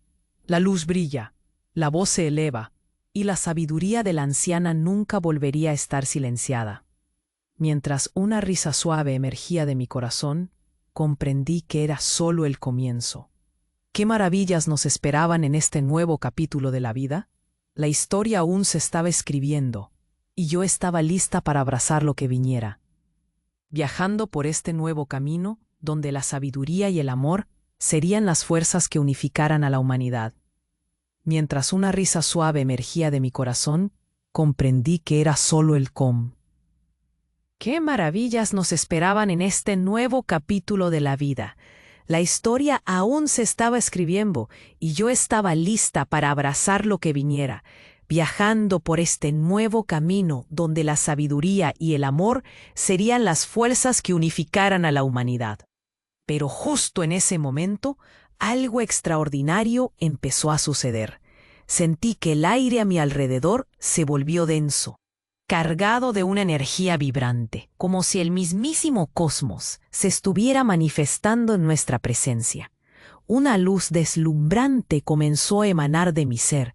La luz brilla, la voz se eleva, y la sabiduría de la anciana nunca volvería a estar silenciada. Mientras una risa suave emergía de mi corazón, comprendí que era solo el comienzo. ¿Qué maravillas nos esperaban en este nuevo capítulo de la vida? La historia aún se estaba escribiendo, y yo estaba lista para abrazar lo que viniera. Viajando por este nuevo camino, donde la sabiduría y el amor serían las fuerzas que unificaran a la humanidad. Mientras una risa suave emergía de mi corazón, comprendí que era solo el com. ¿Qué maravillas nos esperaban en este nuevo capítulo de la vida? La historia aún se estaba escribiendo y yo estaba lista para abrazar lo que viniera, viajando por este nuevo camino donde la sabiduría y el amor serían las fuerzas que unificaran a la humanidad. Pero justo en ese momento, algo extraordinario empezó a suceder. Sentí que el aire a mi alrededor se volvió denso, cargado de una energía vibrante, como si el mismísimo cosmos se estuviera manifestando en nuestra presencia. Una luz deslumbrante comenzó a emanar de mi ser,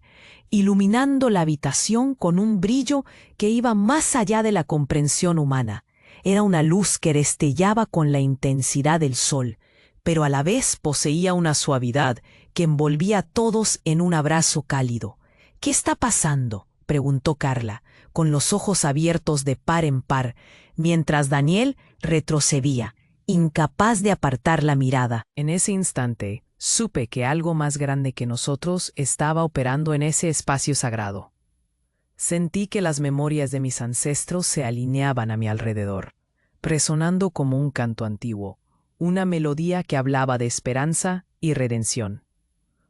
iluminando la habitación con un brillo que iba más allá de la comprensión humana. Era una luz que destellaba con la intensidad del sol, pero a la vez poseía una suavidad que envolvía a todos en un abrazo cálido. «¿Qué está pasando?», preguntó Carla, con los ojos abiertos de par en par, mientras Daniel retrocedía, incapaz de apartar la mirada. En ese instante, supe que algo más grande que nosotros estaba operando en ese espacio sagrado. Sentí que las memorias de mis ancestros se alineaban a mi alrededor, resonando como un canto antiguo, una melodía que hablaba de esperanza y redención.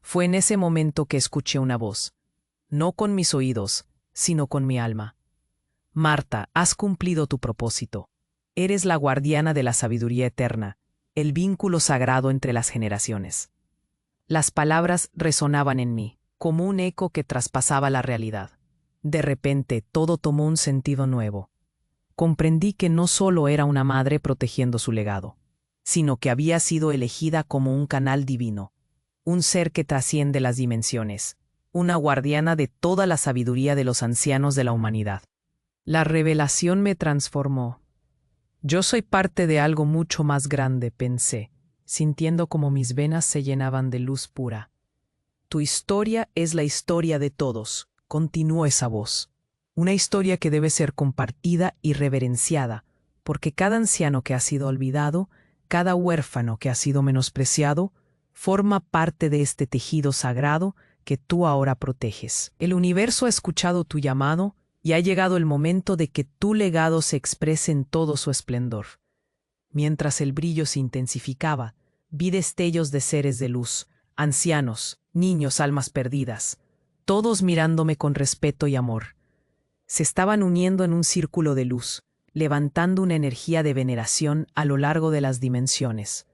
Fue en ese momento que escuché una voz, no con mis oídos, sino con mi alma. «Marta, has cumplido tu propósito. Eres la guardiana de la sabiduría eterna, el vínculo sagrado entre las generaciones». Las palabras resonaban en mí, como un eco que traspasaba la realidad. De repente todo tomó un sentido nuevo. Comprendí que no solo era una madre protegiendo su legado, sino que había sido elegida como un canal divino, un ser que trasciende las dimensiones, una guardiana de toda la sabiduría de los ancianos de la humanidad. La revelación me transformó. Yo soy parte de algo mucho más grande, pensé, sintiendo como mis venas se llenaban de luz pura. Tu historia es la historia de todos, continuó esa voz. Una historia que debe ser compartida y reverenciada, porque cada anciano que ha sido olvidado, cada huérfano que ha sido menospreciado, forma parte de este tejido sagrado que tú ahora proteges. El universo ha escuchado tu llamado y ha llegado el momento de que tu legado se exprese en todo su esplendor. Mientras el brillo se intensificaba, vi destellos de seres de luz, ancianos, niños, almas perdidas, todos mirándome con respeto y amor. Se estaban uniendo en un círculo de luz, levantando una energía de veneración a lo largo de las dimensiones.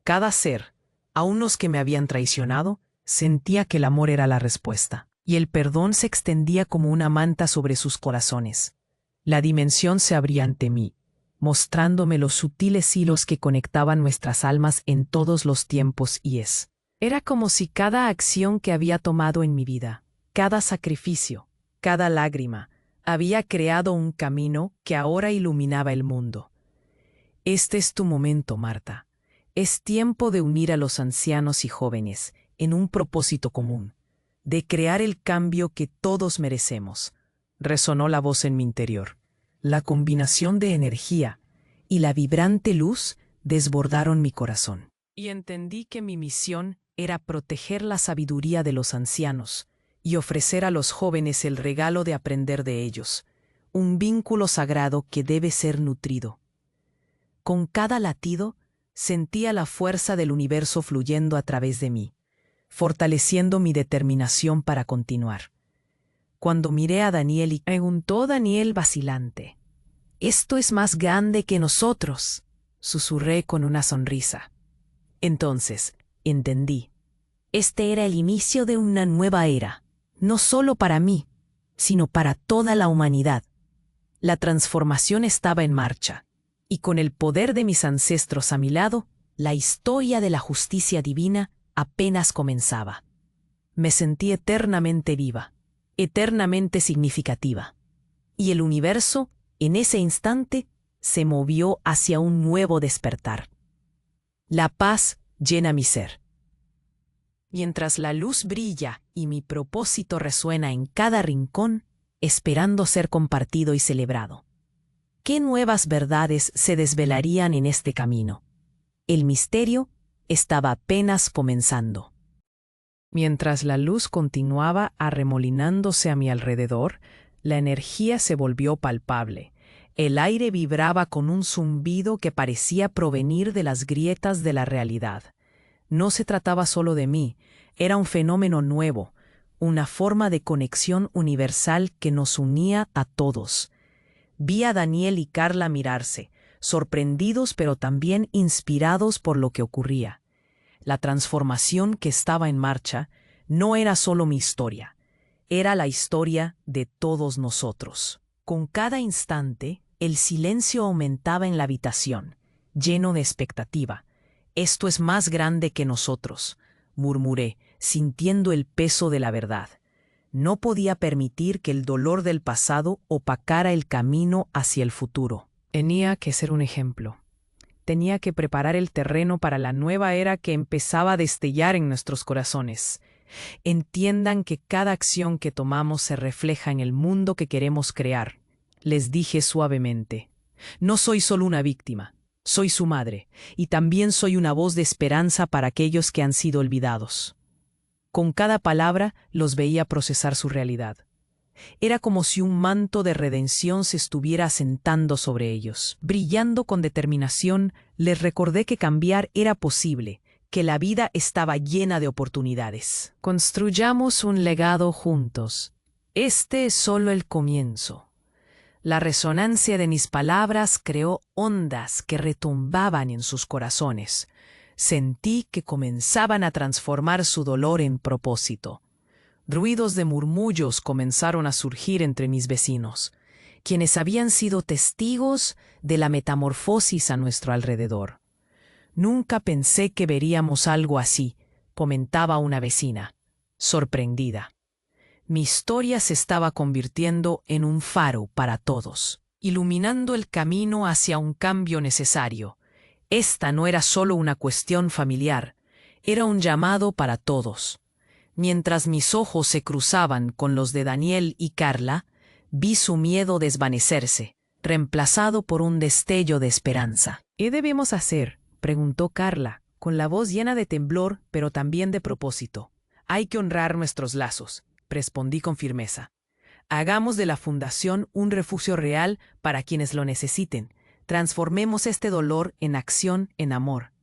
Cada ser, aun los que me habían traicionado, sentía que el amor era la respuesta, y el perdón se extendía como una manta sobre sus corazones. La dimensión se abría ante mí, mostrándome los sutiles hilos que conectaban nuestras almas en todos los tiempos y es. Era como si cada acción que había tomado en mi vida, cada sacrificio, cada lágrima, había creado un camino que ahora iluminaba el mundo. Este es tu momento, Marta. Es tiempo de unir a los ancianos y jóvenes en un propósito común, de crear el cambio que todos merecemos. Resonó la voz en mi interior. La combinación de energía y la vibrante luz desbordaron mi corazón. Y entendí que mi misión era proteger la sabiduría de los ancianos y ofrecer a los jóvenes el regalo de aprender de ellos, un vínculo sagrado que debe ser nutrido. Con cada latido, sentía la fuerza del universo fluyendo a través de mí, fortaleciendo mi determinación para continuar. Cuando miré a Daniel y preguntó Daniel vacilante, «¿Esto es más grande que nosotros?», susurré con una sonrisa. Entonces, entendí. Este era el inicio de una nueva era, no solo para mí, sino para toda la humanidad. La transformación estaba en marcha, y con el poder de mis ancestros a mi lado, la historia de la justicia divina apenas comenzaba. Me sentí eternamente viva, eternamente significativa, y el universo, en ese instante, se movió hacia un nuevo despertar. La paz llena mi ser. Mientras la luz brilla y mi propósito resuena en cada rincón, esperando ser compartido y celebrado. ¿Qué nuevas verdades se desvelarían en este camino? El misterio estaba apenas comenzando. Mientras la luz continuaba arremolinándose a mi alrededor, la energía se volvió palpable. El aire vibraba con un zumbido que parecía provenir de las grietas de la realidad. No se trataba solo de mí, era un fenómeno nuevo, una forma de conexión universal que nos unía a todos. Vi a Daniel y Carla mirarse, sorprendidos pero también inspirados por lo que ocurría. La transformación que estaba en marcha no era solo mi historia, era la historia de todos nosotros. Con cada instante, el silencio aumentaba en la habitación, lleno de expectativa. «Esto es más grande que nosotros», murmuré, sintiendo el peso de la verdad. No podía permitir que el dolor del pasado opacara el camino hacia el futuro. Tenía que ser un ejemplo. Tenía que preparar el terreno para la nueva era que empezaba a destellar en nuestros corazones. Entiendan que cada acción que tomamos se refleja en el mundo que queremos crear, les dije suavemente. No soy solo una víctima, soy su madre, y también soy una voz de esperanza para aquellos que han sido olvidados. Con cada palabra los veía procesar su realidad. Era como si un manto de redención se estuviera asentando sobre ellos. Brillando con determinación, les recordé que cambiar era posible, que la vida estaba llena de oportunidades. Construyamos un legado juntos. Este es solo el comienzo. La resonancia de mis palabras creó ondas que retumbaban en sus corazones. Sentí que comenzaban a transformar su dolor en propósito. Ruidos de murmullos comenzaron a surgir entre mis vecinos, quienes habían sido testigos de la metamorfosis a nuestro alrededor. Nunca pensé que veríamos algo así, comentaba una vecina, sorprendida. Mi historia se estaba convirtiendo en un faro para todos, iluminando el camino hacia un cambio necesario. Esta no era solo una cuestión familiar, era un llamado para todos. Mientras mis ojos se cruzaban con los de Daniel y Carla, vi su miedo desvanecerse, reemplazado por un destello de esperanza. «¿Qué debemos hacer?», preguntó Carla, con la voz llena de temblor, pero también de propósito. «Hay que honrar nuestros lazos», respondí con firmeza. «Hagamos de la fundación un refugio real para quienes lo necesiten. Transformemos este dolor en acción, en amor».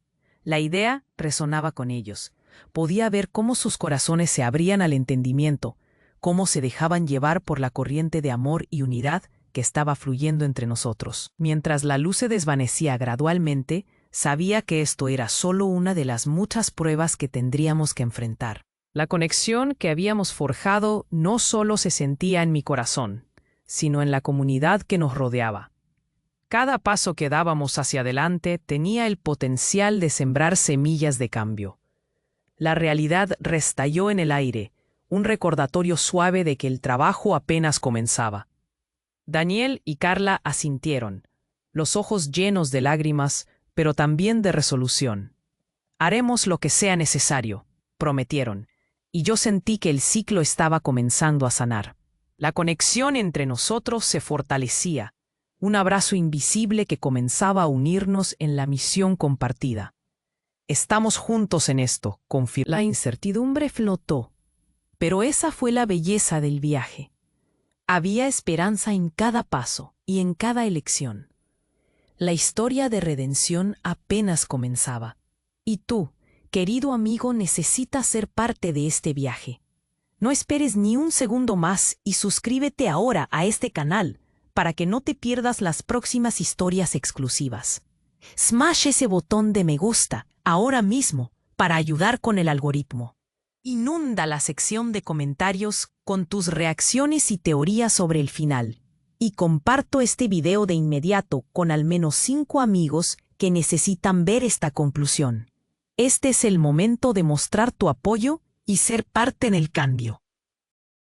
La idea resonaba con ellos. Podía ver cómo sus corazones se abrían al entendimiento, cómo se dejaban llevar por la corriente de amor y unidad que estaba fluyendo entre nosotros. Mientras la luz se desvanecía gradualmente, sabía que esto era solo una de las muchas pruebas que tendríamos que enfrentar. La conexión que habíamos forjado no solo se sentía en mi corazón, sino en la comunidad que nos rodeaba. Cada paso que dábamos hacia adelante tenía el potencial de sembrar semillas de cambio. La realidad restalló en el aire, un recordatorio suave de que el trabajo apenas comenzaba. Daniel y Carla asintieron, los ojos llenos de lágrimas, pero también de resolución. «Haremos lo que sea necesario», prometieron, y yo sentí que el ciclo estaba comenzando a sanar. La conexión entre nosotros se fortalecía, un abrazo invisible que comenzaba a unirnos en la misión compartida. «Estamos juntos en esto», confirmó. La incertidumbre flotó, pero esa fue la belleza del viaje. Había esperanza en cada paso y en cada elección. La historia de redención apenas comenzaba. Y tú, querido amigo, necesitas ser parte de este viaje. No esperes ni un segundo más y suscríbete ahora a este canal para que no te pierdas las próximas historias exclusivas. Smash ese botón de me gusta ahora mismo para ayudar con el algoritmo. Inunda la sección de comentarios con tus reacciones y teorías sobre el final. Y comparto este video de inmediato con al menos 5 amigos que necesitan ver esta conclusión. Este es el momento de mostrar tu apoyo y ser parte en el cambio.